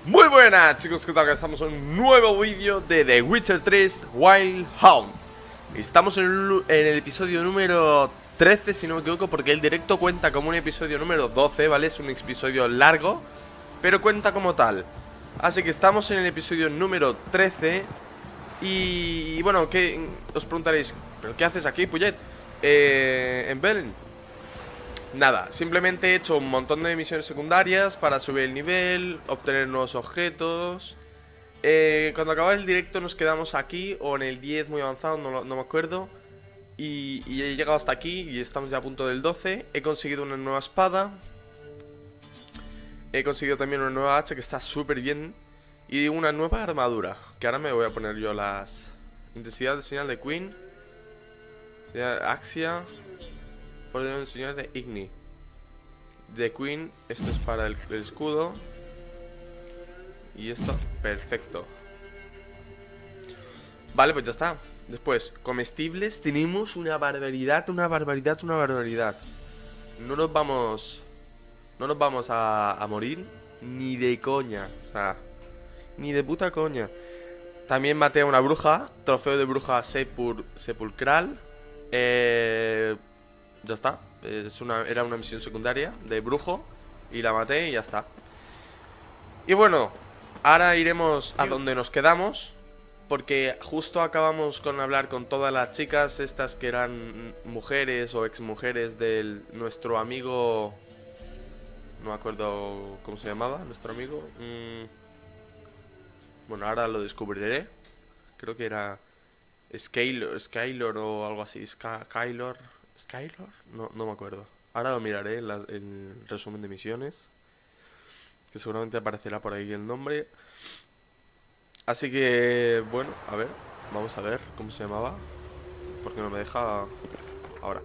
Muy buenas chicos, ¿qué tal? Estamos en un nuevo vídeo de The Witcher 3 Wild Hunt. Estamos en el episodio número 13, si no me equivoco, porque el directo cuenta como un episodio número 12, ¿vale? Es un episodio largo, pero cuenta como tal. Así que estamos en el episodio número 13. Y bueno, ¿qué? Os preguntaréis, ¿pero qué haces aquí, Puyet? En Belén. Nada, simplemente he hecho un montón de misiones secundarias para subir el nivel, obtener nuevos objetos. Cuando acaba el directo nos quedamos aquí, o en el 10 muy avanzado, no me acuerdo. Y he llegado hasta aquí y estamos ya a punto del 12. He conseguido una nueva espada. He conseguido también una nueva hacha que está súper bien. Y una nueva armadura, que ahora me voy a poner yo las... Intensidad de señal de Queen, Axia, por de señal de Igni. De Queen, esto es para el escudo. Y esto, perfecto. Vale, pues ya está. Después, comestibles, tenemos una barbaridad. No nos vamos a morir ni de coña. O sea, ni de puta coña. También maté a una bruja, trofeo de bruja sepulcral. Ya está. Era una misión secundaria de brujo y la maté y ya está. Y bueno, ahora iremos a donde nos quedamos, porque justo acabamos con hablar con todas las chicas estas que eran mujeres o exmujeres de nuestro amigo. No me acuerdo cómo se llamaba, nuestro amigo. Bueno, ahora lo descubriré. Creo que era Skylor o algo así. Skylor. No me acuerdo. Ahora lo miraré en el resumen de misiones, que seguramente aparecerá por ahí el nombre. Así que, bueno, a ver. Vamos a ver cómo se llamaba, porque no me deja ahora.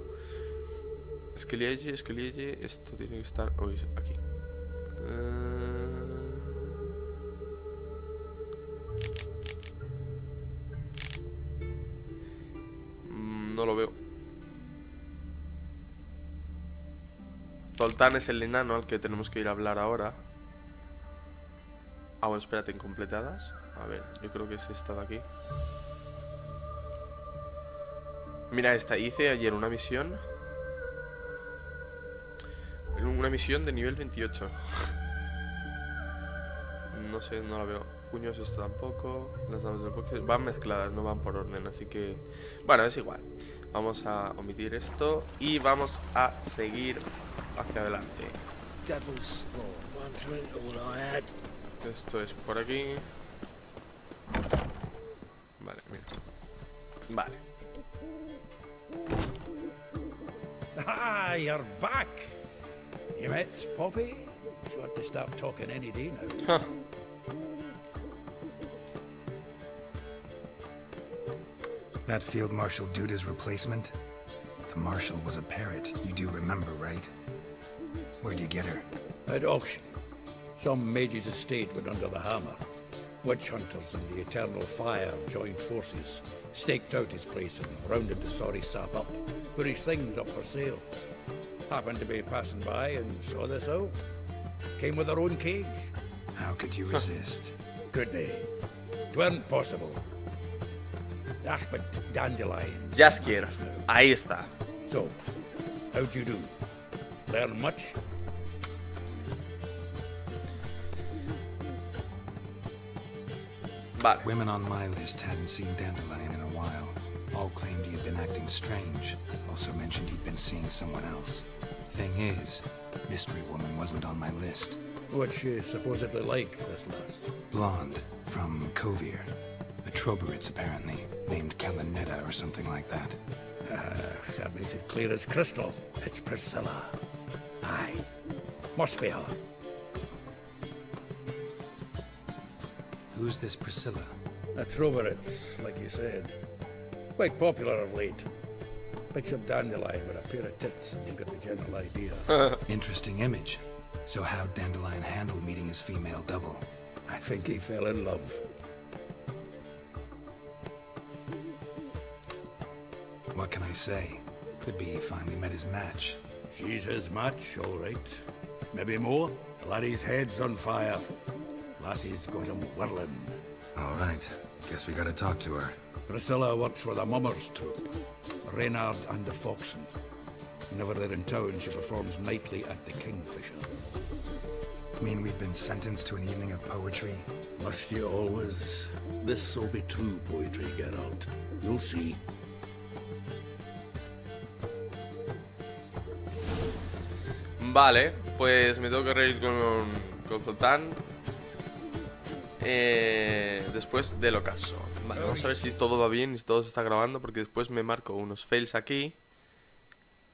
Skellige. Esto tiene que estar hoy aquí. No lo veo. Zoltán es el enano al que tenemos que ir a hablar ahora. Ah, bueno, espérate, incompletadas. A ver, yo creo que es esta de aquí. Mira esta, hice ayer una misión. Una misión de nivel 28. No sé, no la veo. Puños esto tampoco. Las damas del bosque van mezcladas, no van por orden, así que... Bueno, es igual. Vamos a omitir esto y vamos a seguir hacia adelante. Esto es por aquí. Vale, mira. Vale. Ah, you're back. You met Poppy? She ought to start talking any day now. That Field Marshal Duda's replacement? The Marshal was a parrot, you do remember, right? Where'd you get her? At auction. Some mage's estate went under the hammer. Witch hunters and the Eternal Fire joined forces, staked out his place and rounded the sorry sap up, put his things up for sale. Happened to be passing by and saw this out. Came with her own cage. How could you resist? Could they? 'Tweren't possible. Ah, but dandelions. Jaskier, ahí está. So, how'd you do? Learn much? Vale. Women on my list hadn't seen Dandelion in a while. All claimed he had been acting strange. Also mentioned he'd been seeing someone else. Thing is, Mystery Woman wasn't on my list. What's she supposedly like, this lass? Blonde, from Kovir. A Troberitz, apparently, named Kalanetta or something like that. That makes it clear as crystal. It's Priscilla. Aye. Must be her. Who's this Priscilla? A Troberitz, like you said. Quite popular of late. Picture Dandelion with a pair of tits, and you've got the general idea. Interesting image. So how'd Dandelion handle meeting his female double? I think he fell in love. What can I say? Could be he finally met his match. She's his match, all right. Maybe more. Laddie's head's on fire. Lassie's got him whirling. All right. Guess we gotta talk to her. Priscilla works for the Mummers troupe. Reynard and the Foxen. Whenever they're in town, she performs nightly at the Kingfisher. Mean we've been sentenced to an evening of poetry? Must you always? This'll be true poetry, Geralt. You'll see. Vale, pues me tengo que reír con Zoltán después del ocaso. Vale, vamos a ver si todo va bien y si todo se está grabando, porque después me marco unos fails aquí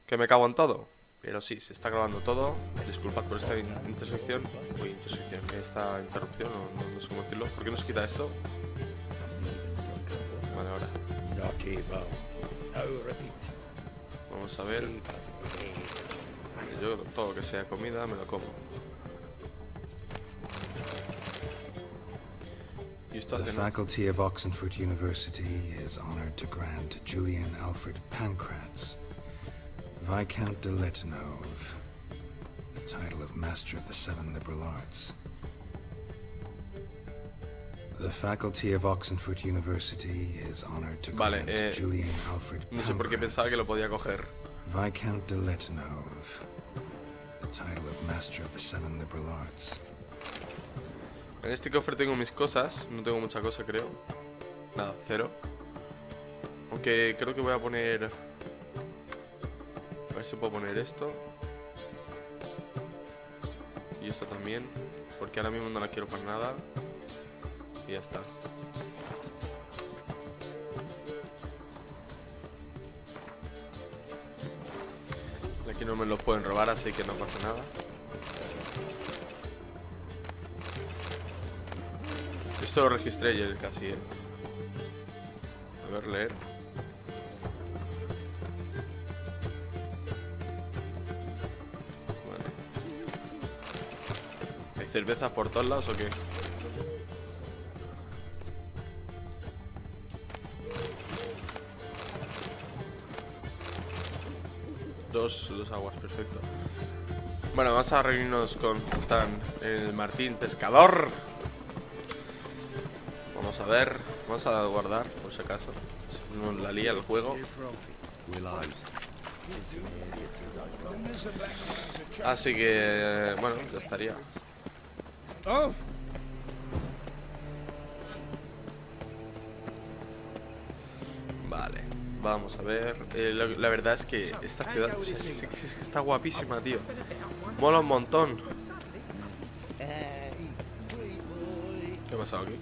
que me cago en todo. Pero sí, se está grabando todo. Disculpad por esta intersección. Uy, intersección, esta interrupción, no sé cómo decirlo. ¿Por qué no se quita esto? Vale, ahora. Vamos a ver. Yo todo lo que sea comida me lo como. ¿Y esto The hace no? faculty of Oxenford University is honored to grant Julian Alfred Pancratz, Viscount de Letonov, the title of Master of the Seven Liberal Arts. The faculty of Oxenford University is honored to Vale, grant Julian Alfred No sé por qué pensaba que lo podía coger. Viscount de Letonov, the title of Master of the Seven Liberal Arts. En este cofre tengo mis cosas. No tengo mucha cosa, creo. Nada, cero. Aunque creo que voy a poner... A ver si puedo poner esto. Y esto también. Porque ahora mismo no la quiero para nada. Y ya está. Aquí no me los pueden robar, así que no pasa nada. Esto lo registré ayer casi, A ver, leer. Vale. ¿Hay cervezas por todos lados o qué? Dos aguas, perfecto. Bueno, vamos a reunirnos con Zoltán, el Martín Pescador. Vamos a ver, vamos a guardar, por si acaso. Si nos la lía el juego. Así que, bueno, ya estaría. Vale, vamos a ver. La verdad es que esta ciudad está guapísima, tío. Mola un montón. ¿Qué ha pasado aquí?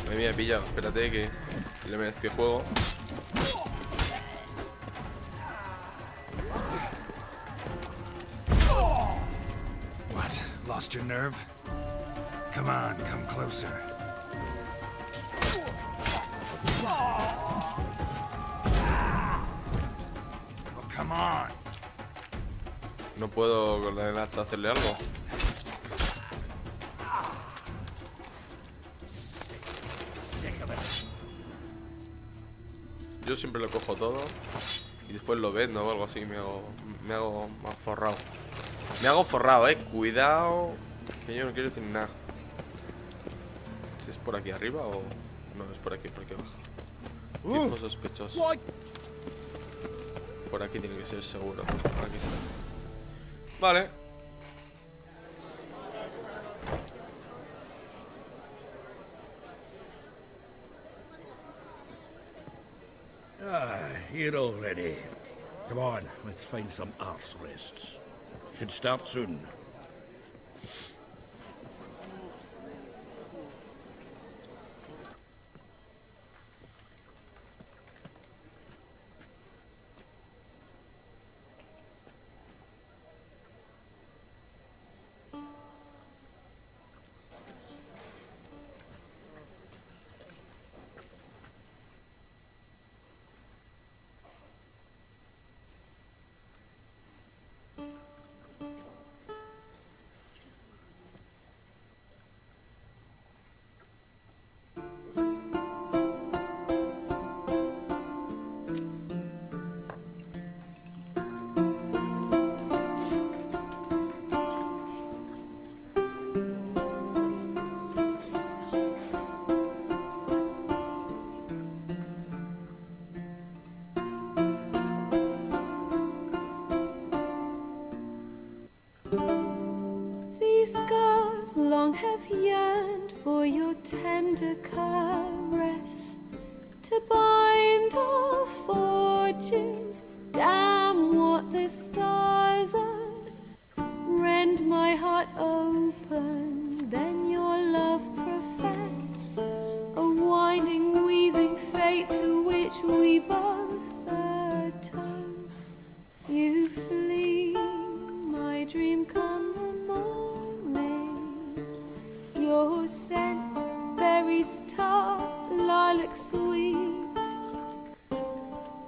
Me había pillado, espérate que le merezco el juego. What? Lost your nerve? Come on, come closer. Oh, come on. No puedo con la hacha hacerle algo. Yo siempre lo cojo todo y después lo vendo o algo así. Me hago más forrado. Me hago forrado, cuidado. Que yo no quiero decir nada. Si es por aquí arriba o... No, es por aquí abajo. Tipo sospechoso. Por aquí tiene que ser seguro. Aquí está. Vale. Here already. Come on, let's find some arse rests. Should start soon. These scars long have yearned for your tender caress, to bind our fortunes. Damn what the stars are. Rend my heart open, then your love profess, a winding, weaving fate to which we both atone. You flee, my dream come the morning. Your scent, berries tart, lilac sweet.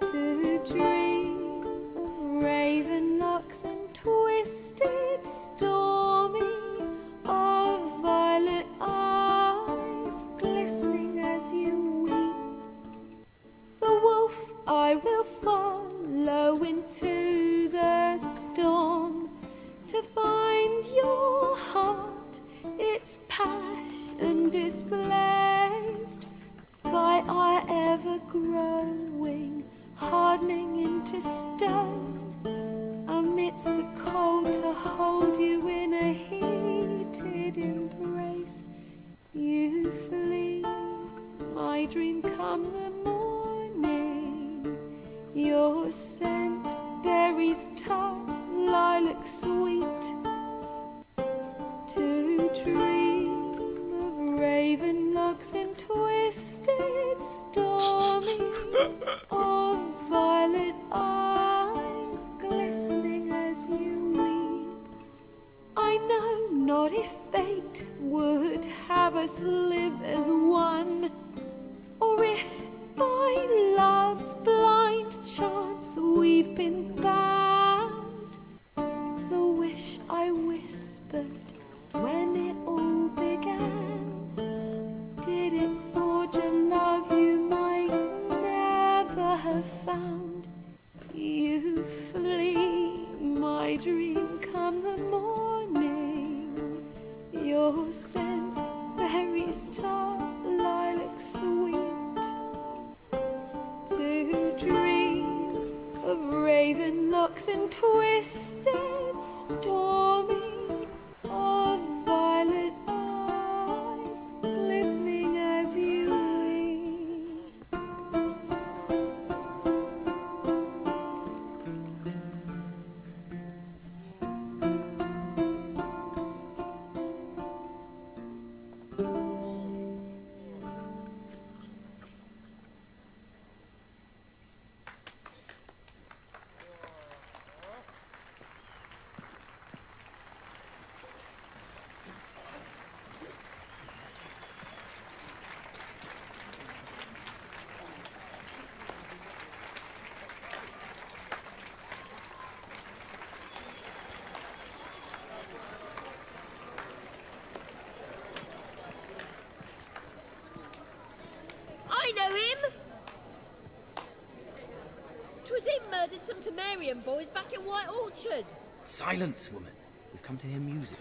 To dream of raven locks and twisted, stormy, of violet eyes glistening as you weep. The wolf I will follow into the storm, to find your heart, its passion displaced by our ever-growing, hardening into stone, amidst the cold to hold you in a heated embrace. You flee, my dream come the morning. Your scent, berries tart, lilac sweet. To dream of raven locks and twisted, stormy, of violet eyes glistening as you weep. I know not if fate would have us live as one, or if by love's blind chance we've been bound. The wish I whispered when it all began, did it forge a love you might never have found? You flee, my dream come the morning. Your scent, berries tart, lilac sweet. To dream of raven locks and twisted, stormy, of violet eyes glistening as you weep. I know him! 'Twas him murdered some Temerian boys back in White Orchard. Silence, woman. We've come to hear music.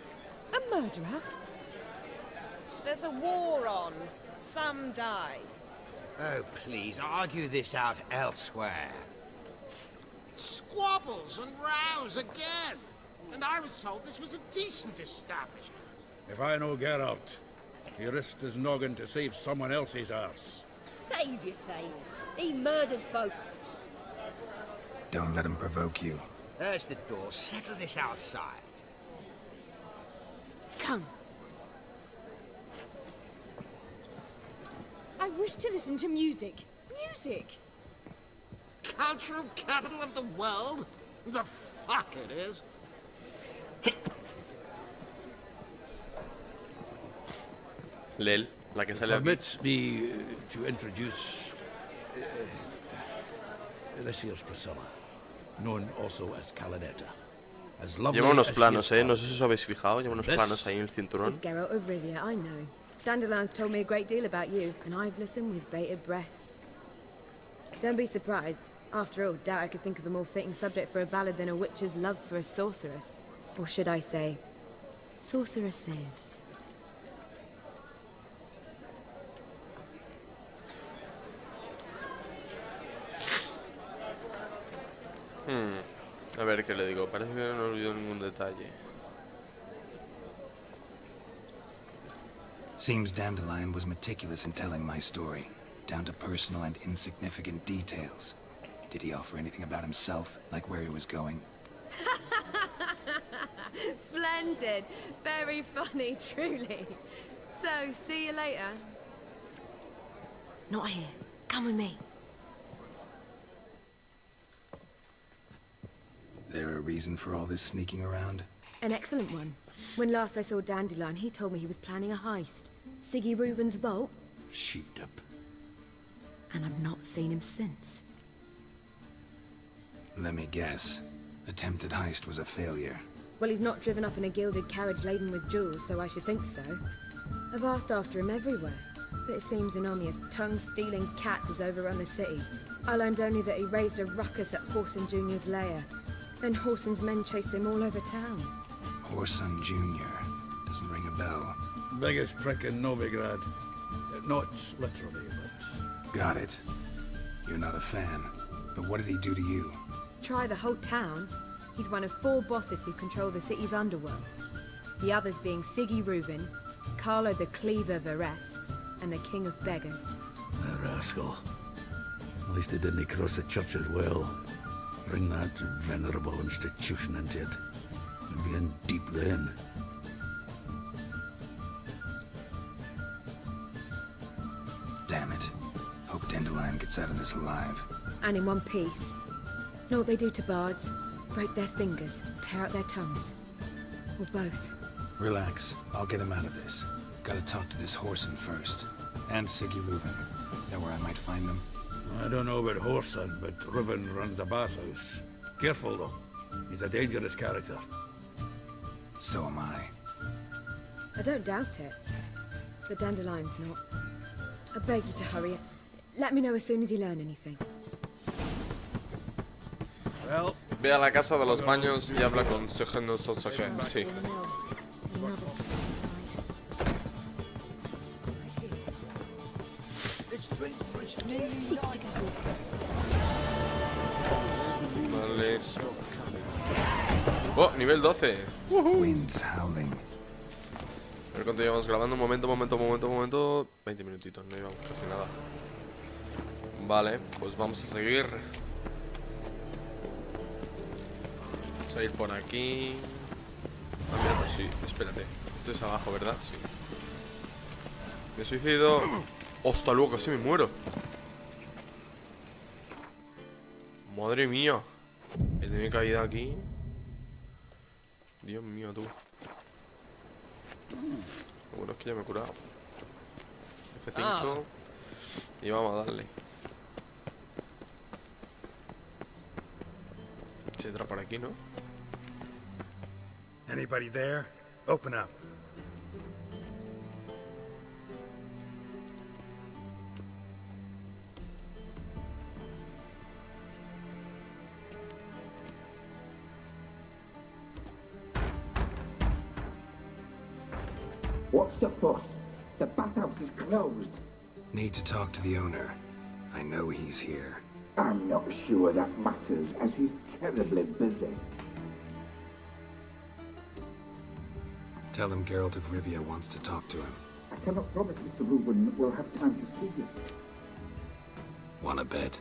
A murderer? There's a war on. Some die. Oh, please, argue this out elsewhere. Squabbles and rows again. And I was told this was a decent establishment. If I know Geralt, he risked his noggin to save someone else's arse. Save, you say? He murdered folk. Don't let him provoke you. There's the door. Settle this outside. Come. I wish to listen to music. Music! Cultural capital of the world? The fuck it is. Lel, la que sale aquí. Permit me to introduce... this here's Priscilla, known also as Calinetta. As lovely Lleva unos as she planos, is no sé si os habéis fijado, lleva unos This- planos ahí en el cinturón. It's Geralt of Rivia, I know. Dandelion's told me a great deal about you, and I've listened with bated breath. Don't be surprised. After all, doubt I could think of a more fitting subject for a ballad than a witch's love for a sorceress. Or should I say, sorceresses. A ver qué le digo, parece que no olvido ningún detalle. Seems Dandelion was meticulous in telling my story, down to personal and insignificant details. Did he offer anything about himself, like where he was going? Splendid. Very funny, truly. So, see you later. Not here. Come with me. There a reason for all this sneaking around? An excellent one. When last I saw Dandelion, he told me he was planning a heist. Siggy Reuven's vault. Sheeped up. And I've not seen him since. Let me guess. Attempted heist was a failure. Well, he's not driven up in a gilded carriage laden with jewels, so I should think so. I've asked after him everywhere, but it seems an army of tongue-stealing cats has overrun the city. I learned only that he raised a ruckus at Horson Jr.'s lair. Then Horson's men chased him all over town. Horson Jr. Doesn't ring a bell. Biggest prick in Novigrad. Not literally, but... Got it. You're not a fan. But what did he do to you? Try the whole town. He's one of 4 bosses who control the city's underworld. The others being Siggy Reuven, Carlo the Cleaver Varese, and the King of Beggars. A rascal. At least he didn't cross the church as well. Bring that venerable institution into it. We'd be in deep then. Damn it. Hope Dandelion gets out of this alive. And in one piece. Know what they do to bards? Break their fingers, tear out their tongues. Or both. Relax. I'll get him out of this. Gotta talk to this Horson first. And Siggy Reuven. Know where I might find them? I don't know about Horson, but Reuven runs a bathhouse. Careful, though. He's a dangerous character. So am I. I don't doubt it. But Dandelion's not. I beg you to hurry. Let me know as soon as you learn anything. Well, Ve a la casa de los baños y habla con Sejeno Sosake. Sí. Vale. Oh, nivel 12. Winds howling. A ver cuánto llevamos grabando. Momento. 20 minutitos, no llevamos casi nada. Vale, pues vamos a seguir. Vamos a ir por aquí. Ah, mira, pues sí, espérate. Esto es abajo, ¿verdad? Sí. Me suicido. ¡Hasta luego! Casi me muero. Madre mía. He tenido caída aquí. Dios mío, tú. Lo bueno es que ya me he curado. F5. Y vamos a darle. Se entra por aquí, ¿no? Anybody there? Open up. What's the fuss? The bathhouse is closed. Need to talk to the owner. I know he's here. I'm not sure that matters, as he's terribly busy. Tell him Geralt of Rivia wants to talk to him. I cannot promise Mr. Reuven will have time to see you. Wanna bet?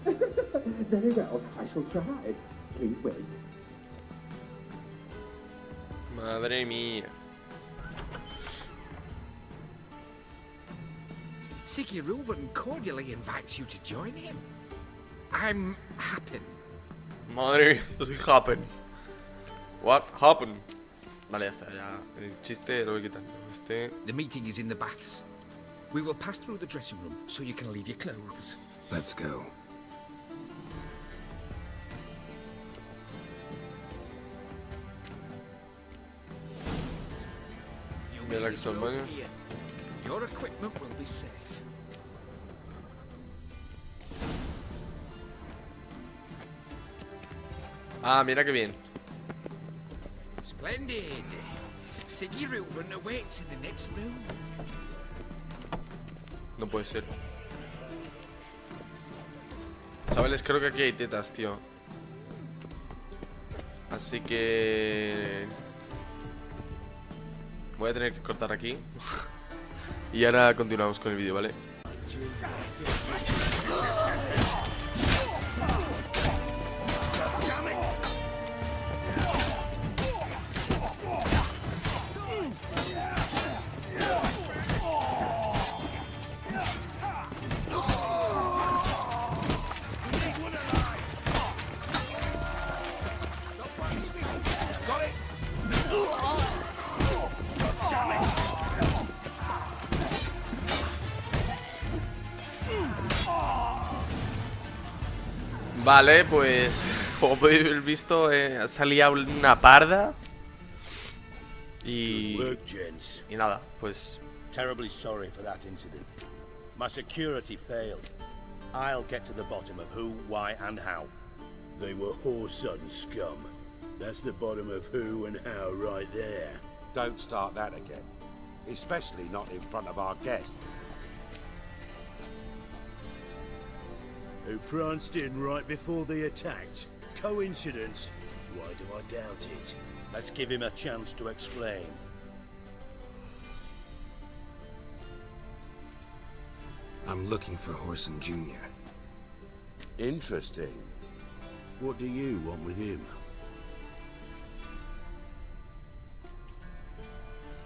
Very well, I shall try. Please wait. Madre mía. Siggy Reuven cordially invites you to join him. I'm happy. Madre mía, esto sí happen. What happened? Vale, ya está, ya. El chiste lo voy quitando. The meeting is in the baths. We will pass through the dressing room so you can leave your clothes. Let's go. Mira que son baños. Your equipment will be safe. Ah, mira que bien. Splendid. Siggy Reuven awaits in the next room. No puede ser. Chavales, creo que aquí hay tetas, tío. Así que... Voy a tener que cortar aquí. Y ahora continuamos con el vídeo, ¿vale? Vale, pues como podéis haber visto, salía una parda. Y nada, pues Terribly sorry for that incident. My security failed. I'll get to the bottom of who, why, and how. They were whoreson scum. That's the bottom of who and how right there. Don't start that again. Especially not in front of our guest. Who pranced in right before they attacked. Coincidence? Why do I doubt it? Let's give him a chance to explain. I'm looking for Whoreson Jr. Interesting. What do you want with him?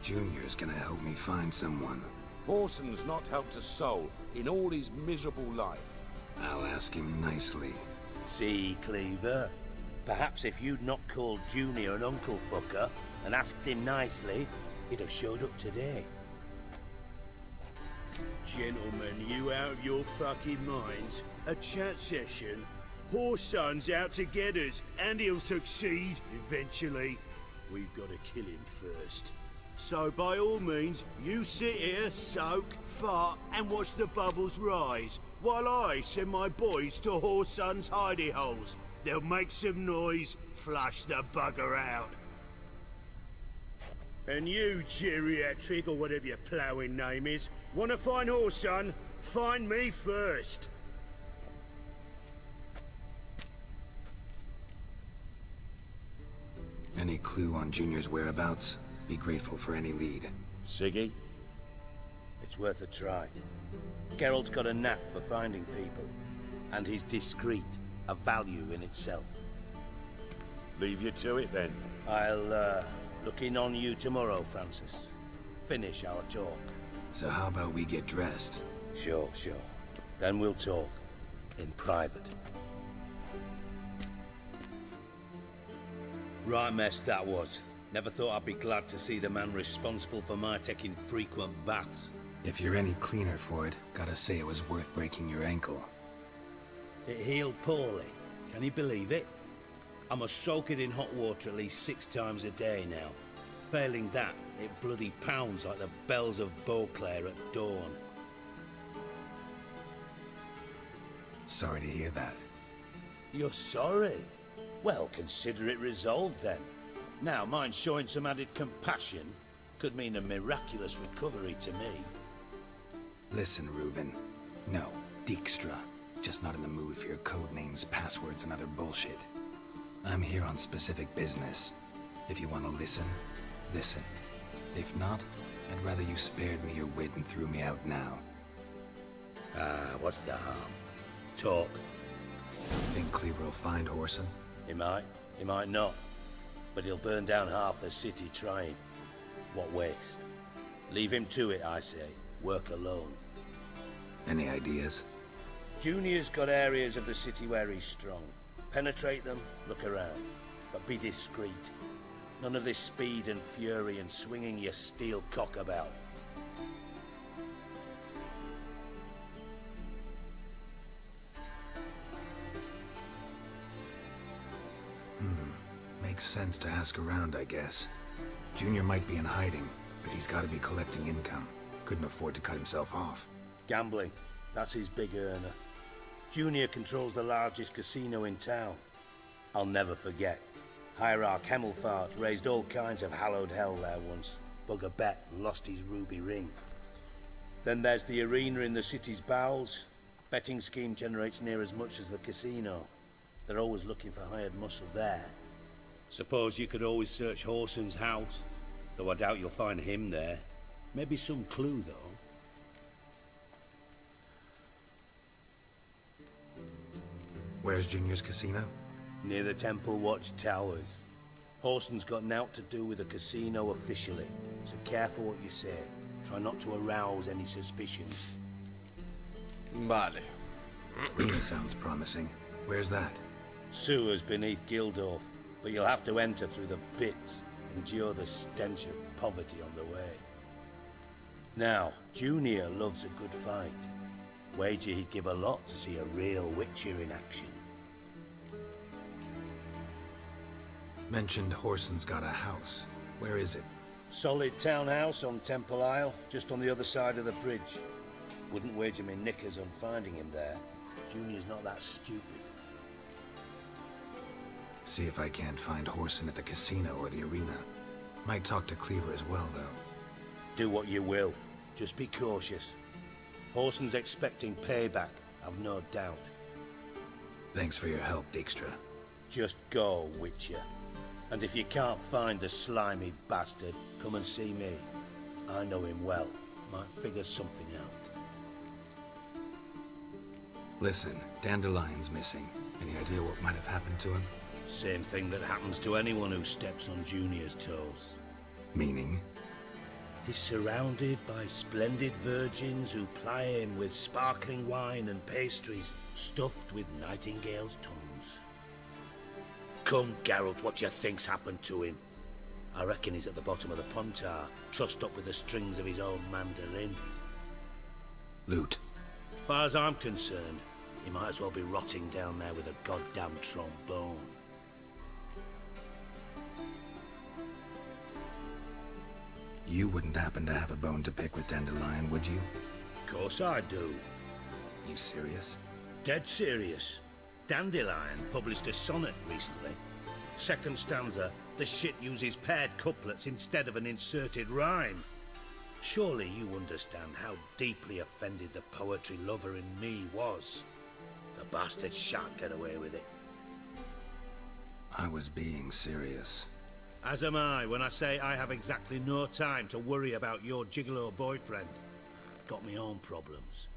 Junior's gonna help me find someone. Whoreson's not helped a soul in all his miserable life. I'll ask him nicely. See, Cleaver? Perhaps if you'd not called Junior an uncle fucker and asked him nicely, he'd have showed up today. Gentlemen, you out of your fucking minds? A chat session? Whoreson's out to get us, and he'll succeed eventually. We've got to kill him first. So by all means, you sit here, soak, fart, and watch the bubbles rise, while I send my boys to Whoreson's hidey holes. They'll make some noise, flush the bugger out. And you, geriatric, or whatever your ploughing name is, wanna find Whoreson? Find me first. Any clue on Junior's whereabouts? Be grateful for any lead. Siggy? It's worth a try. Geralt's got a knack for finding people, and he's discreet, a value in itself. Leave you to it then. I'll look in on you tomorrow, Francis. Finish our talk. So how about we get dressed? Sure. Then we'll talk. In private. Right mess that was. Never thought I'd be glad to see the man responsible for my taking frequent baths. If you're any cleaner for it, gotta say it was worth breaking your ankle. It healed poorly. Can you believe it? I must soak it in hot water at least 6 times a day now. Failing that, it bloody pounds like the bells of Beauclair at dawn. Sorry to hear that. You're sorry? Well, consider it resolved then. Now, mine showing some added compassion could mean a miraculous recovery to me. Listen, Reuven. No, Dijkstra. Just not in the mood for your code names, passwords, and other bullshit. I'm here on specific business. If you want to listen, listen. If not, I'd rather you spared me your wit and threw me out now. What's the harm? Talk. Think Cleaver will find Whoreson? He might not. But he'll burn down half the city trying. What waste? Leave him to it, I say. Work alone. Any ideas? Junior's got areas of the city where he's strong. Penetrate them, look around. But be discreet. None of this speed and fury and swinging your steel cock about. Makes sense to ask around, I guess. Junior might be in hiding, but he's got to be collecting income. Couldn't afford to cut himself off. Gambling. That's his big earner. Junior controls the largest casino in town. I'll never forget. Hierarch Hemmelfart raised all kinds of hallowed hell there once. Bugger bet and lost his ruby ring. Then there's the arena in the city's bowels. Betting scheme generates near as much as the casino. They're always looking for hired muscle there. Suppose you could always search Whoreson's house. Though I doubt you'll find him there. Maybe some clue, though. Where's Junior's casino? Near the Temple Watch Towers. Horson's got naught to do with the casino officially, so careful what you say. Try not to arouse any suspicions. Vale. Arena sounds promising. Where's that? Sewers beneath Gildorf, but you'll have to enter through the pits, endure the stench of poverty on the way. Now, Junior loves a good fight. Wager he'd give a lot to see a real Witcher in action. Mentioned Horson's got a house. Where is it? Solid townhouse on Temple Isle, just on the other side of the bridge. Wouldn't wager me knickers on finding him there. Junior's not that stupid. See if I can't find Horson at the casino or the arena. Might talk to Cleaver as well, though. Do what you will. Just be cautious. Horson's expecting payback, I've no doubt. Thanks for your help, Dijkstra. Just go, Witcher. And if you can't find the slimy bastard, come and see me. I know him well. Might figure something out. Listen, Dandelion's missing. Any idea what might have happened to him? Same thing that happens to anyone who steps on Junior's toes. Meaning? He's surrounded by splendid virgins who ply him with sparkling wine and pastries stuffed with nightingales' tongues. Come, Geralt, what you think's happened to him? I reckon he's at the bottom of the Pontar, trussed up with the strings of his own mandolin. Loot. As far as I'm concerned, he might as well be rotting down there with a goddamn trombone. You wouldn't happen to have a bone to pick with Dandelion, would you? Of course I do. You serious? Dead serious. Dandelion published a sonnet recently. Second stanza, the shit uses paired couplets instead of an inserted rhyme. Surely you understand how deeply offended the poetry lover in me was. The bastard shan't get away with it. I was being serious. As am I when I say I have exactly no time to worry about your gigolo boyfriend. Got me own problems.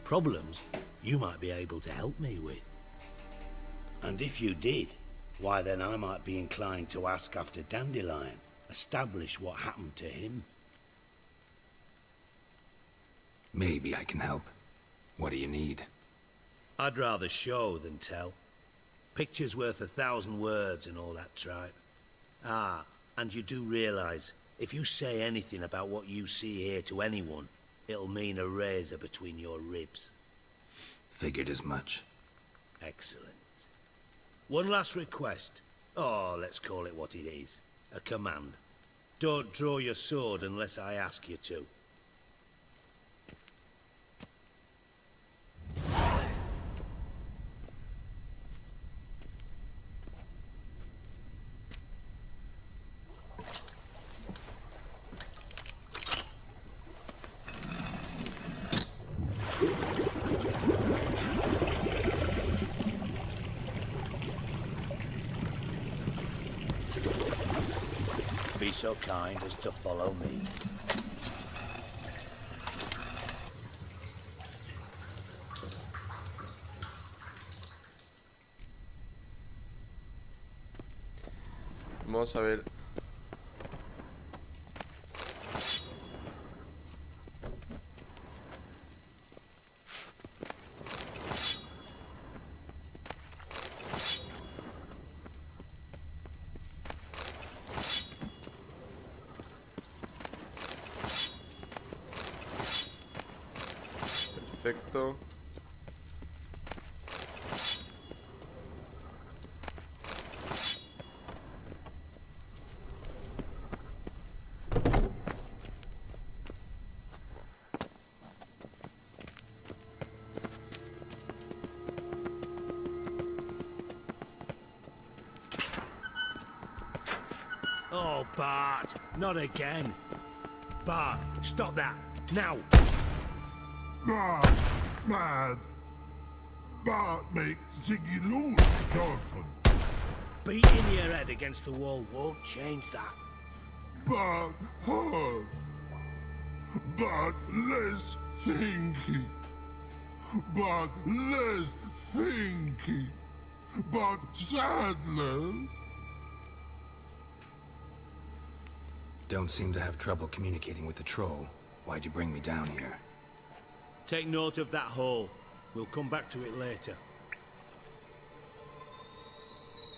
Problems you might be able to help me with. And if you did, why then I might be inclined to ask after Dandelion, establish what happened to him. Maybe I can help. What do you need? I'd rather show than tell. Picture's worth 1,000 words and all that tripe. Ah, and you do realize, if you say anything about what you see here to anyone, it'll mean a razor between your ribs. Figured as much. Excellent. One last request. Oh, let's call it what it is. A command. Don't draw your sword unless I ask you to. Be so kind as to follow me. Vamos a ver. Perfecto. Oh, Bart, not again. Bart, stop that, now! Bart, man. Bart makes Ziggy lose his orphan. Beating your head against the wall won't change that. but hard, but less thinky, but less thinky, but sadler. Don't seem to have trouble communicating with the troll. Why'd you bring me down here? Take note of that hole. We'll come back to it later.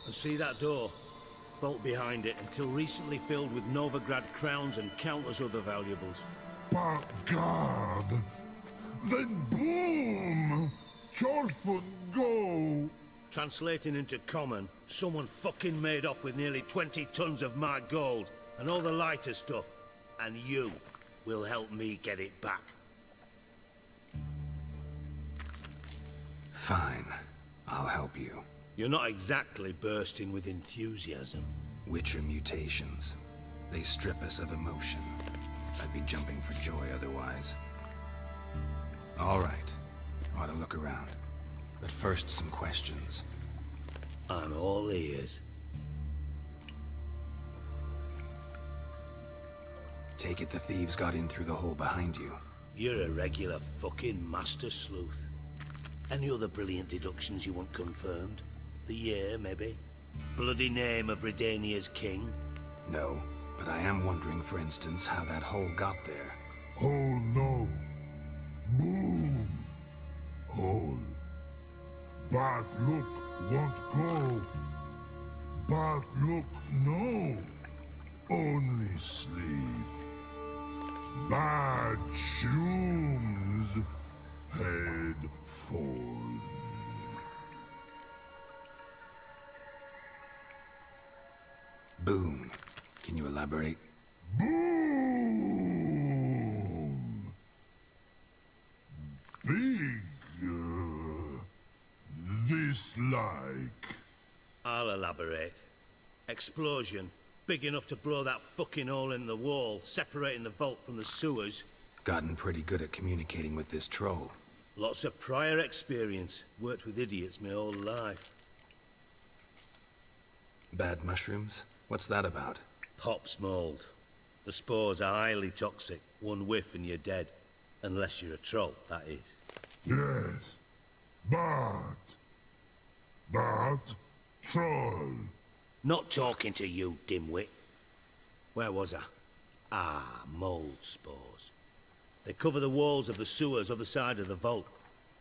And see that door? Vault behind it, until recently filled with Novigrad crowns and countless other valuables. But God, then boom! Chorfun go! Translating into common, someone fucking made off with nearly 20 tons of my gold, and all the lighter stuff. And you will help me get it back. Fine. I'll help you. You're not exactly bursting with enthusiasm. Witcher mutations. They strip us of emotion. I'd be jumping for joy otherwise. All right. Ought to look around. But first, some questions. I'm all ears. Take it the thieves got in through the hole behind you. You're a regular fucking master sleuth. Any other brilliant deductions you want confirmed? The year, maybe? Bloody name of Redania's king? No, but I am wondering, for instance, how that hole got there. Oh no. Boom. Hole. Bad look won't go. Bad look no. Only sleep. Bad shoes. Head fall. Boom. Can you elaborate? Boom. Big. This like. I'll elaborate. Explosion. Big enough to blow that fucking hole in the wall, separating the vault from the sewers. Gotten pretty good at communicating with this troll. Lots of prior experience. Worked with idiots my whole life. Bad mushrooms? What's that about? Pops mold. The spores are highly toxic. One whiff and you're dead. Unless you're a troll, that is. Yes. But troll. Not talking to you, dimwit. Where was I? Ah, mold spores. They cover the walls of the sewers other side of the vault.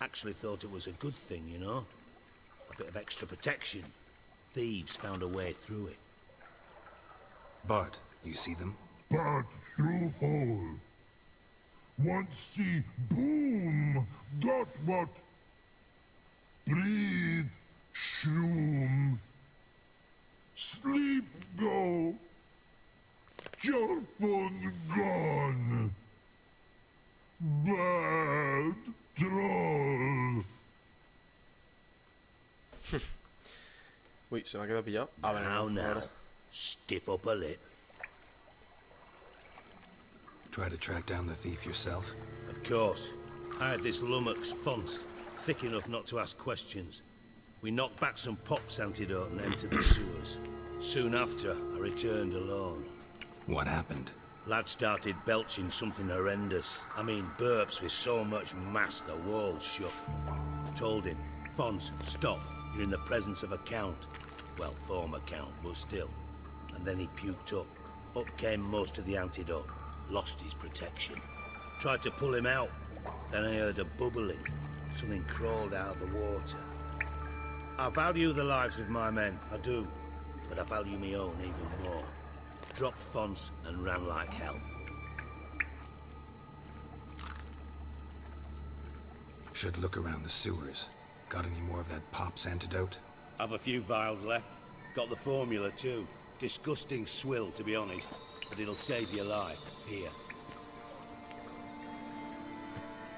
Actually thought it was a good thing, you know? A bit of extra protection. Thieves found a way through it. Bart, you see them? But through hole. Want see boom. Got what? Breathe. Shroom. Sleep go. Your phone gone. Bad troll. Uy, se me ha quedado pillado. A ver, Now. Stiff upper lip. Try to track down the thief yourself? Of course. I had this lummox, Fons, thick enough not to ask questions. We knocked back some Pop's antidote and entered the sewers. Soon after, I returned alone. What happened? Lad started belching something horrendous. I mean, burps with so much mass the walls shook. Told him, Fons, stop. You're in the presence of a count. Well, former count, but still. And then he puked up. Up came most of the antidote. Lost his protection. Tried to pull him out. Then I heard a bubbling. Something crawled out of the water. I value the lives of my men, I do. But I value my own even more. Dropped Fons and ran like hell. Should look around the sewers. Got any more of that Pop's antidote? Have a few vials left. Got the formula too. Disgusting swill, to be honest. But it'll save your life. Here.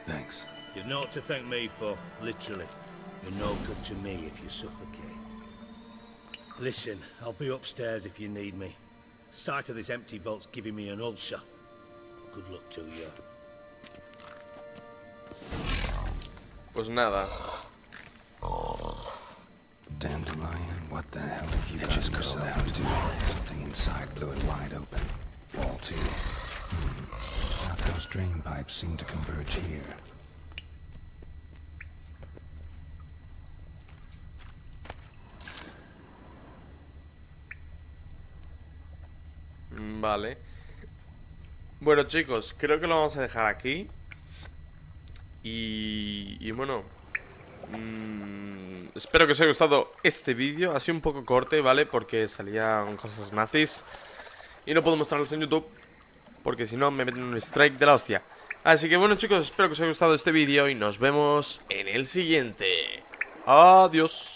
Thanks. You've naught to thank me for, literally. You're no good to me if you suffocate. Listen, I'll be upstairs if you need me. Sight of this empty vault's giving me an ulcer. Good luck to you. Pues nada. Dandelion, what the hell have you got yourself into? Something inside blew it wide open. wall too. Outhouse drain pipes seem to converge here. Vale. Bueno, chicos, creo que lo vamos a dejar aquí. Y bueno, espero que os haya gustado este vídeo. Ha sido un poco corte, ¿vale? Porque salían cosas nazis y no puedo mostrarlos en YouTube, porque si no me meten un strike de la hostia. Así que bueno, chicos, espero que os haya gustado este vídeo y nos vemos en el siguiente. Adiós.